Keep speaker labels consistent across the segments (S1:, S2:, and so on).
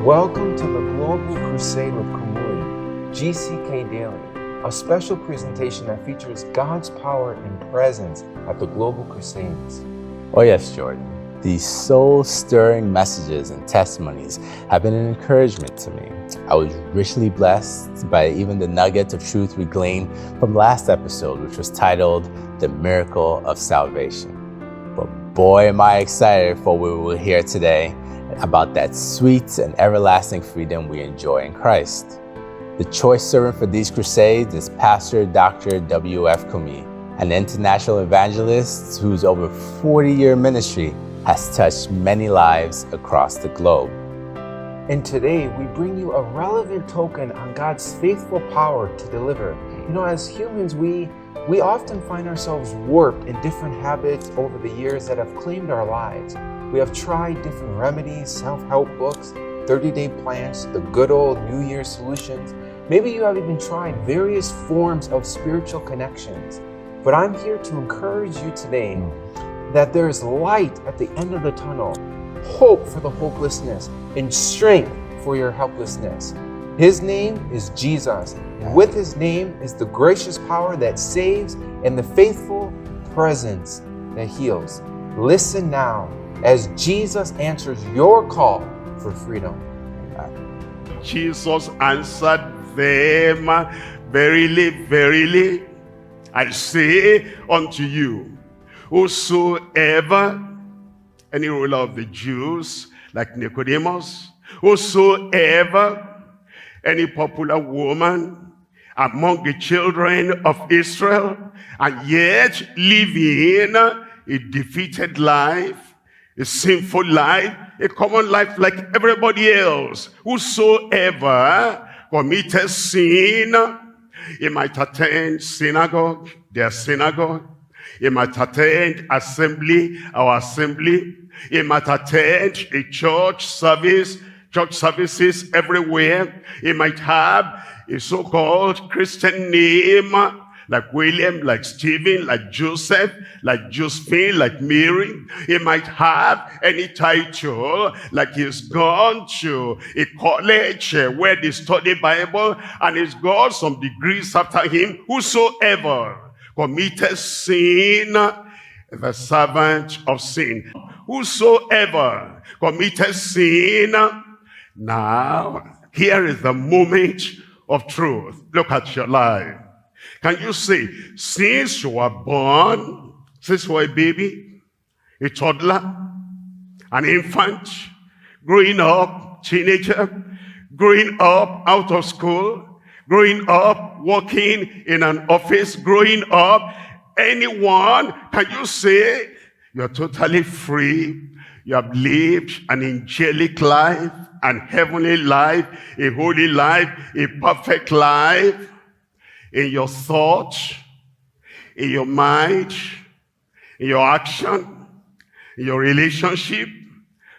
S1: Welcome to the Global Crusade with Kumuyi, GCK Daily, a special presentation that features God's power and presence at the Global Crusades.
S2: Oh yes, Jordan. These soul-stirring messages and testimonies have been an encouragement to me. I was richly blessed by even the nuggets of truth we gleaned from last episode, which was titled The Miracle of Salvation. But boy, am I excited for what we will hear today about that sweet and everlasting freedom we enjoy in Christ. The choice servant for these crusades is Pastor Dr. W.F. Kumuyi, an international evangelist whose over 40-year ministry has touched many lives across the globe.
S1: And today we bring you a relevant token on God's faithful power to deliver. You know, as humans, we often find ourselves warped in different habits over the years that have claimed our lives. We have tried different remedies, self-help books, 30-day plans, the good old New Year's solutions. Maybe you have even tried various forms of spiritual connections. But I'm here to encourage you today that there is light at the end of the tunnel, hope for the hopelessness, and strength for your helplessness. His name is Jesus. With his name is the gracious power that saves and the faithful presence that heals. Listen now as Jesus answers your call for freedom.
S3: Jesus answered them, "Verily, verily, I say unto you, whosoever," any ruler of the Jews, like Nicodemus, "whosoever, any popular woman among the children of Israel, and yet living a defeated life, a sinful life, a common life like everybody else, whosoever committed sin, he might attend synagogue, their synagogue, he might attend assembly, our assembly, he might attend a church services everywhere, he might have a so-called Christian name, like William, like Stephen, like Joseph, like Josephine, like Mary. He might have any title, like he's gone to a college where they study Bible, and he's got some degrees after him. Whosoever committed sin, the servant of sin. Whosoever committed sin. Now, here is the moment of truth. Look at your life. Can you say, since you were born, since you were a baby, a toddler, an infant, growing up, teenager, growing up out of school, growing up working in an office, growing up, anyone, can you say you're totally free? You have lived an angelic life, an heavenly life, a holy life, a perfect life. In your thoughts, in your mind, in your action, in your relationship,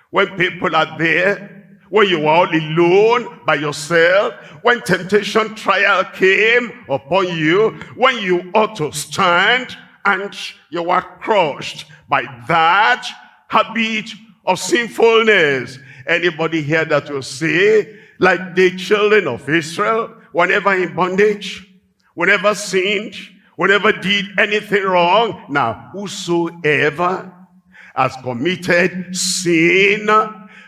S3: when people are there, when you are all alone by yourself, when temptation trial came upon you, when you ought to stand and you were crushed by that habit of sinfulness. Anybody here that will say, like the children of Israel, whenever in bondage, whenever sinned, whenever did anything wrong, now whosoever has committed sin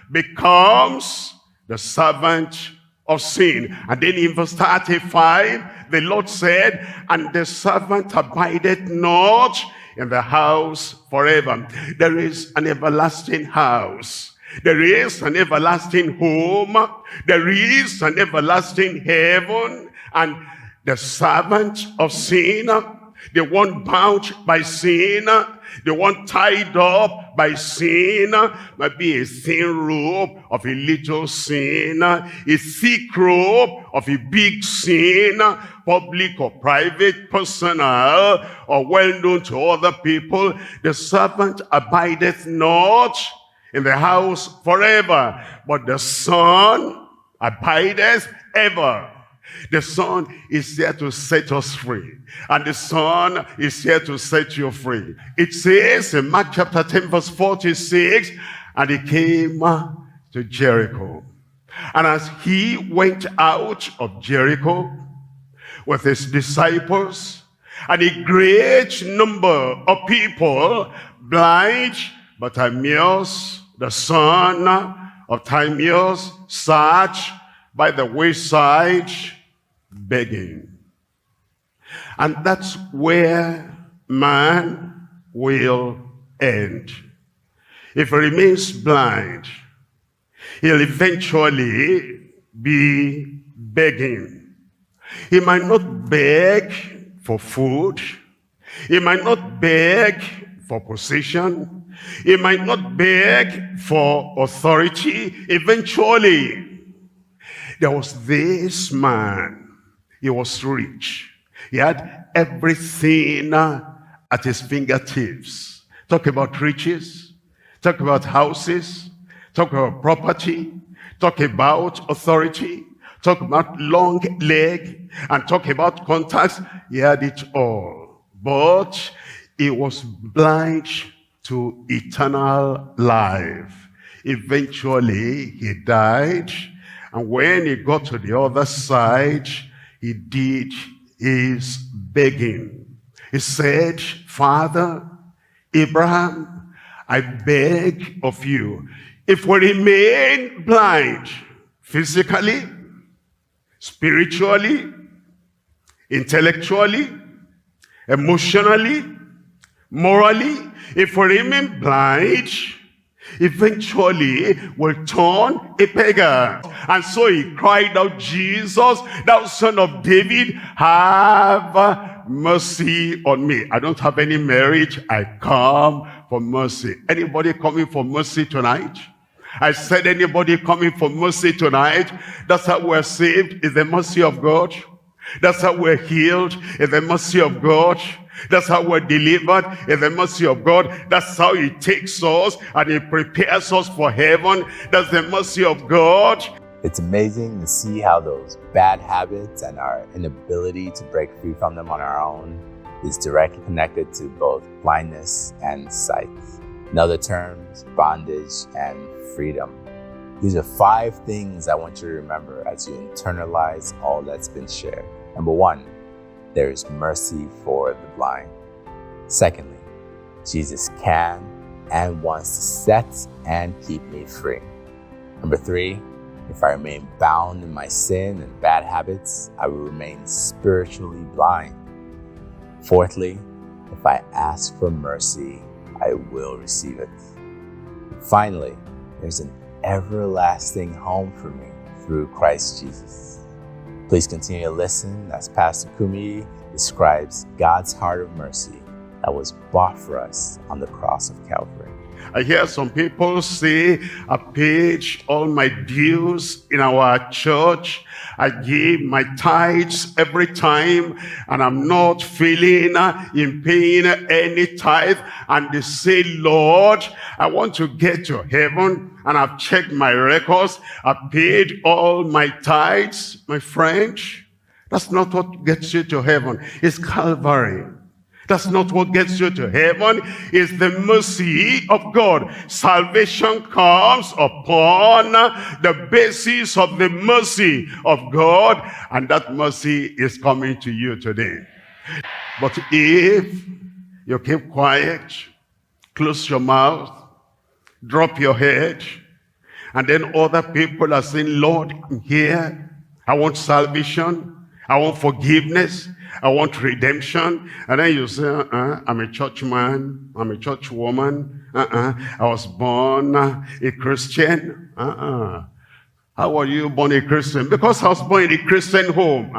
S3: becomes the servant of sin. And then in verse 35, the Lord said, and the servant abideth not in the house forever. There is an everlasting house. There is an everlasting home. There is an everlasting heaven. And the servant of sin, the one bound by sin, the one tied up by sin, might be a thin rope of a little sin, a thick rope of a big sin, public or private, personal, or well-known to other people. The servant abideth not in the house forever, but the Son abideth ever. The Son is here to set us free. And the Son is here to set you free. It says in Mark chapter 10 verse 46, and he came to Jericho. And as he went out of Jericho with his disciples and a great number of people, blind Bartimaeus, the son of Timaeus, sat by the wayside begging. And that's where man will end. If he remains blind, he'll eventually be begging. He might not beg for food. He might not beg for position. He might not beg for authority. Eventually, there was this man. He was rich. He had everything at his fingertips. Talk about riches. Talk about houses. Talk about property. Talk about authority. Talk about long leg. And talk about contacts. He had it all. But he was blind to eternal life. Eventually, he died. And when he got to the other side, he did his begging. He said, Father, Abraham, I beg of you, if we remain blind, physically, spiritually, intellectually, emotionally, morally, if we remain blind, eventually will turn a beggar. And so he cried out, Jesus, thou son of David, have mercy on me. I don't have any merit. I come for mercy. Anybody coming for mercy tonight? I said, anybody coming for mercy tonight? That's how we're saved, is the mercy of God. That's how we're healed, is the mercy of God. That's how we're delivered, in the mercy of God. That's how he takes us and he prepares us for heaven. That's the mercy of God.
S2: It's amazing to see how those bad habits and our inability to break free from them on our own is directly connected to both blindness and sight. In other terms, bondage and freedom. These are 5 things I want you to remember as you internalize all that's been shared. Number 1, there is mercy for the blind. Secondly, Jesus can and wants to set and keep me free. Number 3, if I remain bound in my sin and bad habits, I will remain spiritually blind. Fourthly, if I ask for mercy, I will receive it. Finally, there's an everlasting home for me through Christ Jesus. Please continue to listen as Pastor Kumuyi describes God's heart of mercy that was bought for us on the cross of Calvary.
S3: I hear some people say, I paid all my dues in our church. I give my tithes every time, and I'm not feeling in paying any tithe. And they say, Lord, I want to get to heaven, and I've checked my records. I paid all my tithes. My friend, that's not what gets you to heaven. It's Calvary. That's not what gets you to heaven. It's the mercy of God. Salvation comes upon the basis of the mercy of God, and that mercy is coming to you today. But if you keep quiet, close your mouth, drop your head, and then other people are saying, Lord, I'm here. I want salvation. I want forgiveness. I want redemption. And then you say, I'm a church man. I'm a church woman. I was born a Christian. How were you born a Christian? Because I was born in a Christian home.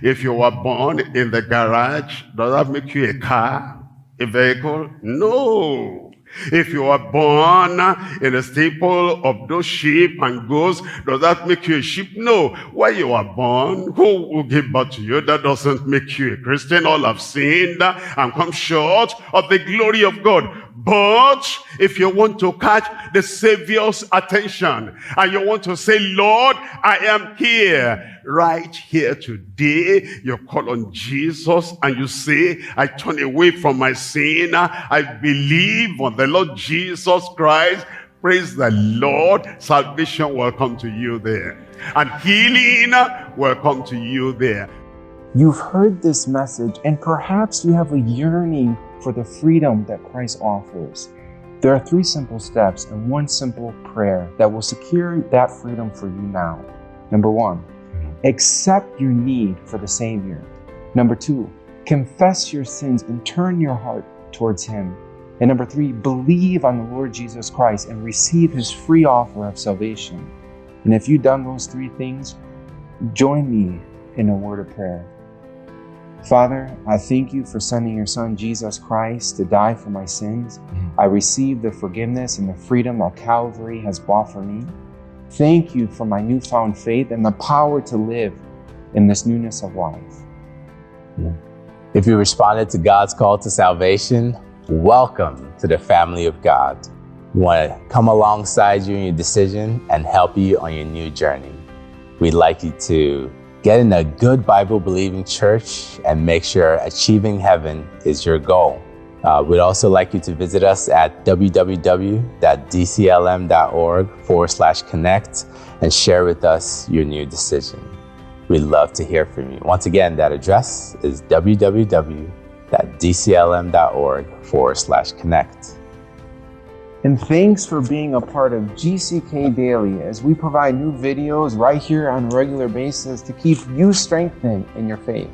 S3: If you were born in the garage, does that make you a car, a vehicle? No. If you are born in a stable of those sheep and goats, does that make you a sheep? No. Where you are born, who will give birth to you? That doesn't make you a Christian. All have sinned and come short of the glory of God. But if you want to catch the Savior's attention and you want to say, Lord, I am here, right here today, you call on Jesus and you say, I turn away from my sin. I believe on the Lord Jesus Christ. praise the Lord, salvation will come to you there. And healing will come to you there.
S1: You've heard this message, and perhaps you have a yearning for the freedom that Christ offers. There are 3 simple steps and 1 simple prayer that will secure that freedom for you now. Number 1, accept your need for the Savior. Number 2, confess your sins and turn your heart towards Him. And number 3, believe on the Lord Jesus Christ and receive His free offer of salvation. And if you've done those 3 things, join me in a word of prayer. Father, I thank you for sending your Son, Jesus Christ, to die for my sins. I receive the forgiveness and the freedom that Calvary has bought for me. Thank you for my newfound faith and the power to live in this newness of life.
S2: If you responded to God's call to salvation, welcome to the family of God. We want to come alongside you in your decision and help you on your new journey. We'd like you to get in a good Bible-believing church and make sure achieving heaven is your goal. We'd also like you to visit us at www.dclm.org/connect and share with us your new decision. We'd love to hear from you. Once again, that address is www.dclm.org/connect.
S1: And thanks for being a part of GCK Daily as we provide new videos right here on a regular basis to keep you strengthened in your faith.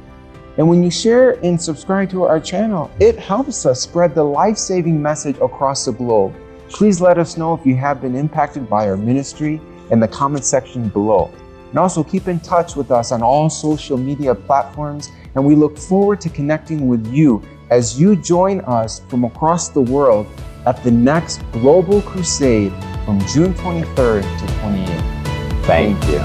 S1: And when you share and subscribe to our channel, it helps us spread the life-saving message across the globe. Please let us know if you have been impacted by our ministry in the comment section below. And also keep in touch with us on all social media platforms, and we look forward to connecting with you as you join us from across the world at the next Global Crusade from June 23rd to 28th.
S2: Thank you.